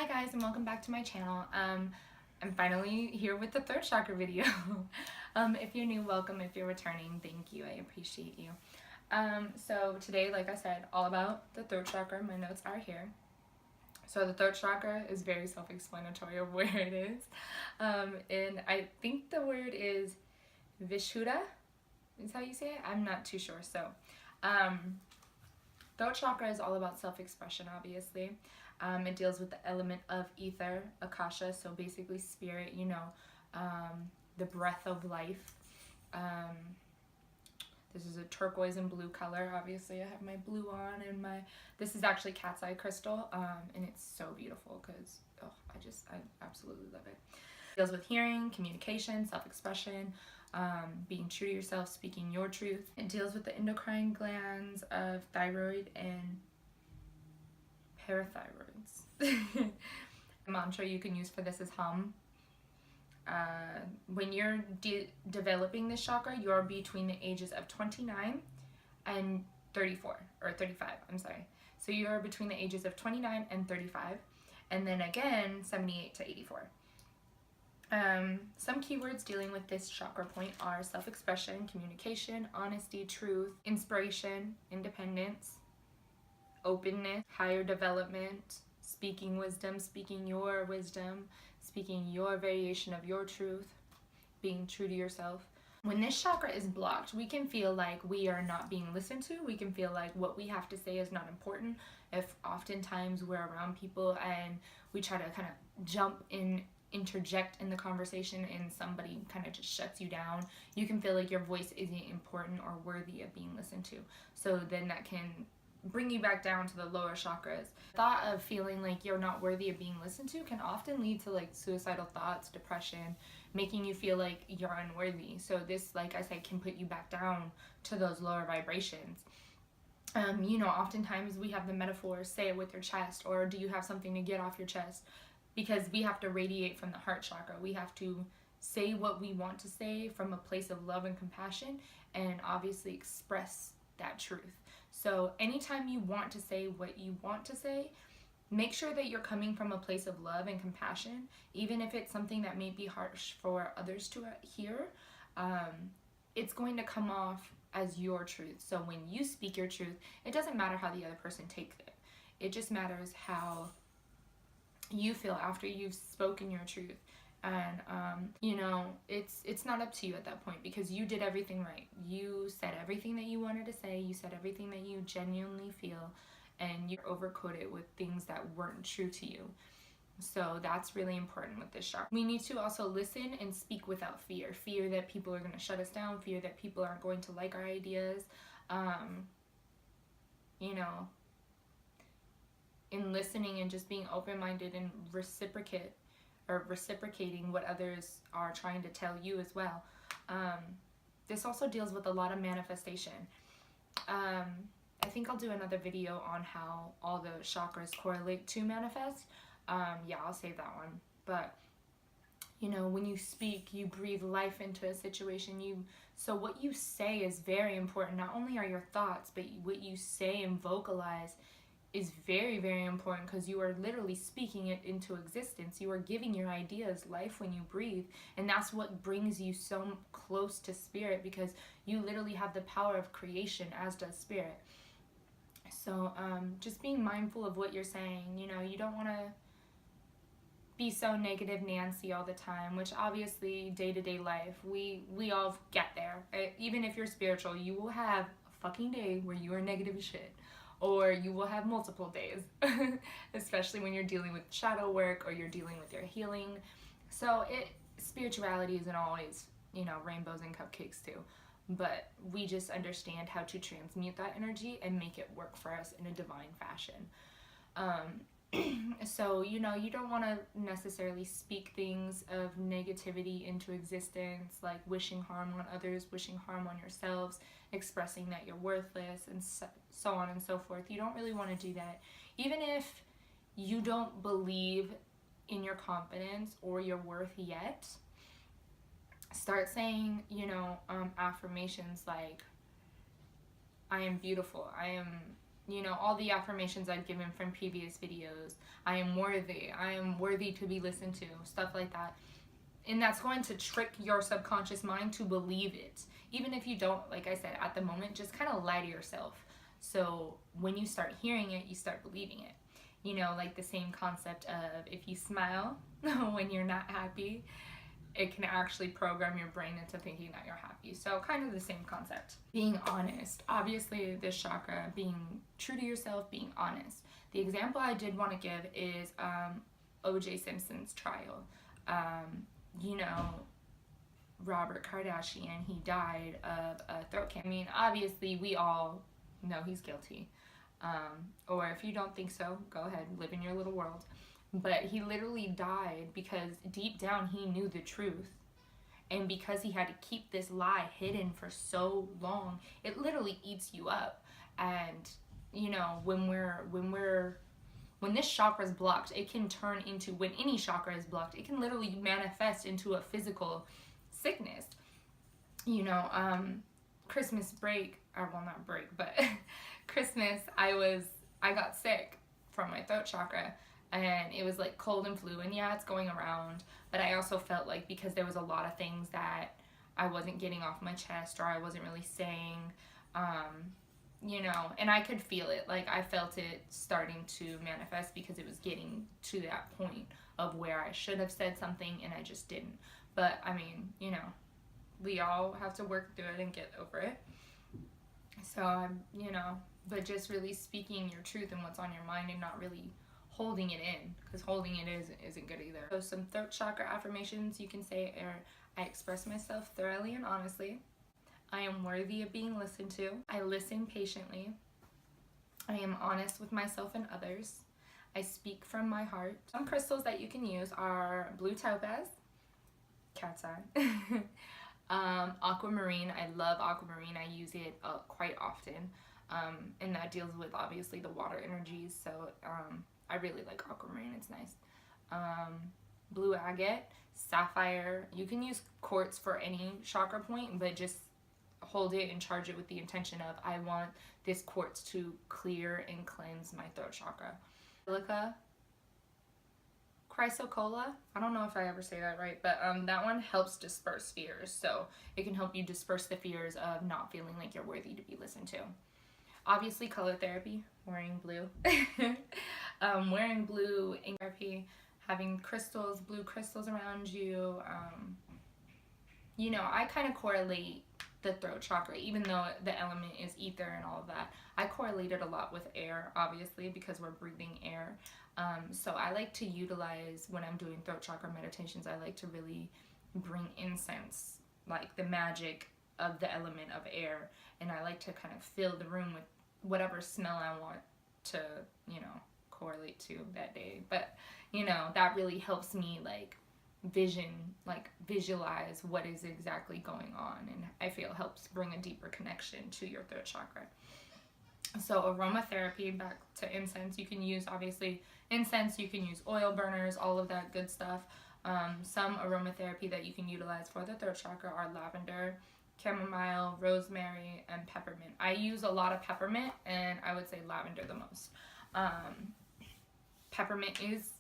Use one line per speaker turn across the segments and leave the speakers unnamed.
Hi guys, and welcome back to my channel. I'm finally here with the third chakra video. If you're new, welcome. If you're returning, thank you. I appreciate you. So today, like I said, all about the third chakra. My notes are here. So the third chakra is very self-explanatory of where it is. And I think the word is Vishuddha, is how you say it? I'm not too sure. So throat chakra is all about self-expression, obviously. It deals with the element of ether, akasha, so basically spirit, the breath of life. This is a turquoise and blue color. Obviously, I have my blue on, and this is actually cat's eye crystal, and it's so beautiful because I absolutely love it. It deals with hearing, communication, self-expression, being true to yourself, speaking your truth. It deals with the endocrine glands of thyroid and parathyroids. The mantra you can use for this is hum. When you're developing this chakra, you're between the ages of 29 and 34, or 35, I'm sorry. So you're between the ages of 29 and 35, and then again, 78 to 84. Some keywords dealing with this chakra point are self-expression, communication, honesty, truth, inspiration, independence, openness, higher development, speaking wisdom, speaking your variation of your truth, being true to yourself. When this chakra is blocked, we can feel like we are not being listened to. We can feel like what we have to say is not important. If oftentimes we're around people and we try to kind of jump in, interject in the conversation, and somebody kind of just shuts you down, you can feel like your voice isn't important or worthy of being listened to. So then that can bring you back down to the lower chakras. Thought of feeling like you're not worthy of being listened to can often lead to like suicidal thoughts, depression, making you feel like you're unworthy. So this, like I said, can put you back down to those lower vibrations. Oftentimes we have the metaphor, say it with your chest, or do you have something to get off your chest? Because we have to radiate from the heart chakra. We have to say what we want to say from a place of love and compassion, and obviously express that truth. So anytime you want to say what you want to say, make sure that you're coming from a place of love and compassion, even if it's something that may be harsh for others to hear. It's going to come off as your truth. So when you speak your truth, it doesn't matter how the other person takes it. It just matters how you feel after you've spoken your truth. And it's not up to you at that point, because you did everything right. You said everything that you wanted to say, you said everything that you genuinely feel, and you're overcoated with things that weren't true to you. So that's really important with this chakra. We need to also listen and speak without fear. Fear that people are going to shut us down, fear that people aren't going to like our ideas. In listening and just being open-minded and reciprocating what others are trying to tell you as well. This also deals with a lot of manifestation. I think I'll do another video on how all the chakras correlate to manifest. I'll save that one. But when you speak, you breathe life into a situation. So what you say is very important. Not only are your thoughts, but what you say and vocalize is very, very important, because you are literally speaking it into existence. You are giving your ideas life when you breathe, and that's what brings you so close to spirit, because you literally have the power of creation, as does spirit. So just being mindful of what you're saying. You don't want to be so negative Nancy all the time, which obviously day-to-day life, we all get there. Even if you're spiritual, you will have a fucking day where you are negative as shit. Or you will have multiple days, especially when you're dealing with shadow work or you're dealing with your healing. So spirituality isn't always, rainbows and cupcakes too. But we just understand how to transmute that energy and make it work for us in a divine fashion. So, you don't want to necessarily speak things of negativity into existence, like wishing harm on others, wishing harm on yourselves, expressing that you're worthless, and so on and so forth. You don't really want to do that. Even if you don't believe in your confidence or your worth yet, start saying, affirmations like, I am beautiful, I am you know, all the affirmations I've given from previous videos. I am worthy to be listened to, stuff like that. And that's going to trick your subconscious mind to believe it. Even if you don't, like I said, at the moment, just kind of lie to yourself. So when you start hearing it, you start believing it. You know, like the same concept of if you smile when you're not happy, it can actually program your brain into thinking that you're happy. So kind of the same concept. Being honest. Obviously, this chakra, being true to yourself, being honest. The example I did want to give is O.J. Simpson's trial. You know, Robert Kardashian, he died of a throat cancer. I mean, obviously, we all know he's guilty. Or if you don't think so, go ahead, live in your little world. But he literally died because deep down he knew the truth. And because he had to keep this lie hidden for so long, it literally eats you up. And, you know, when this chakra is blocked, it can turn into, when any chakra is blocked, it can literally manifest into a physical sickness. You know, Christmas break, or well, not break, but Christmas, I got sick from my throat chakra, and it was like cold and flu, and yeah, it's going around, but I also felt like because there was a lot of things that I wasn't getting off my chest, or I wasn't really saying, you know, and I could feel it. Like, I felt it starting to manifest because it was getting to that point of where I should have said something and I just didn't. But, I mean, you know, we all have to work through it and get over it. So, you know, but just really speaking your truth and what's on your mind and not really holding it in, because holding it isn't good either. So some throat chakra affirmations you can say are: I express myself thoroughly and honestly. I am worthy of being listened to. I listen patiently. I am honest with myself and others. I speak from my heart. Some crystals that you can use are blue topaz, cat's eye, aquamarine. I love aquamarine. I use it quite often, and that deals with obviously the water energies, so I really like aquamarine. It's nice. Blue agate, sapphire. You can use quartz for any chakra point, but just hold it and charge it with the intention of, I want this quartz to clear and cleanse my throat chakra. Silica, chrysocolla, I don't know if I ever say that right, but that one helps disperse fears. So it can help you disperse the fears of not feeling like you're worthy to be listened to. Obviously, color therapy, wearing blue. Wearing blue in therapy, having crystals, blue crystals around you. You know, I kind of correlate the throat chakra, even though the element is ether and all of that. I correlate it a lot with air, obviously, because we're breathing air. So I like to utilize, when I'm doing throat chakra meditations, I like to really bring incense, like the magic of the element of air. And I like to kind of fill the room with whatever smell I want to, you know, correlate to that day. But, you know, that really helps me, like, visualize what is exactly going on, and I feel helps bring a deeper connection to your throat chakra. So aromatherapy, back to incense, you can use obviously incense, you can use oil burners, all of that good stuff. Some aromatherapy that you can utilize for the throat chakra are lavender, chamomile, rosemary, and peppermint. I use a lot of peppermint, and I would say lavender the most. Peppermint is,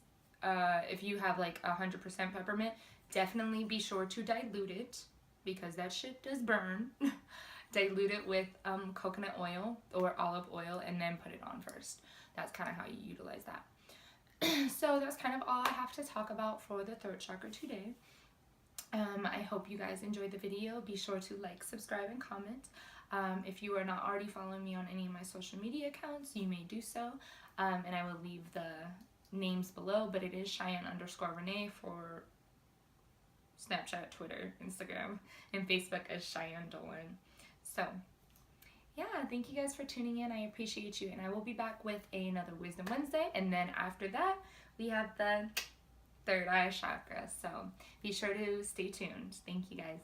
if you have like 100% peppermint, definitely be sure to dilute it, because that shit does burn. Dilute it with coconut oil or olive oil, and then put it on first. That's kind of how you utilize that. So that's kind of all I have to talk about for the throat chakra today. I hope you guys enjoyed the video. Be sure to like, subscribe, and comment. If you are not already following me on any of my social media accounts, you may do so. And I will leave the names below, but it is Cheyenne_Renee for Snapchat, Twitter, Instagram, and Facebook as Cheyenne Dolan. So yeah, thank you guys for tuning in. I appreciate you, and I will be back with another Wisdom Wednesday, and then after that we have the third eye chakra. So be sure to stay tuned. Thank you guys.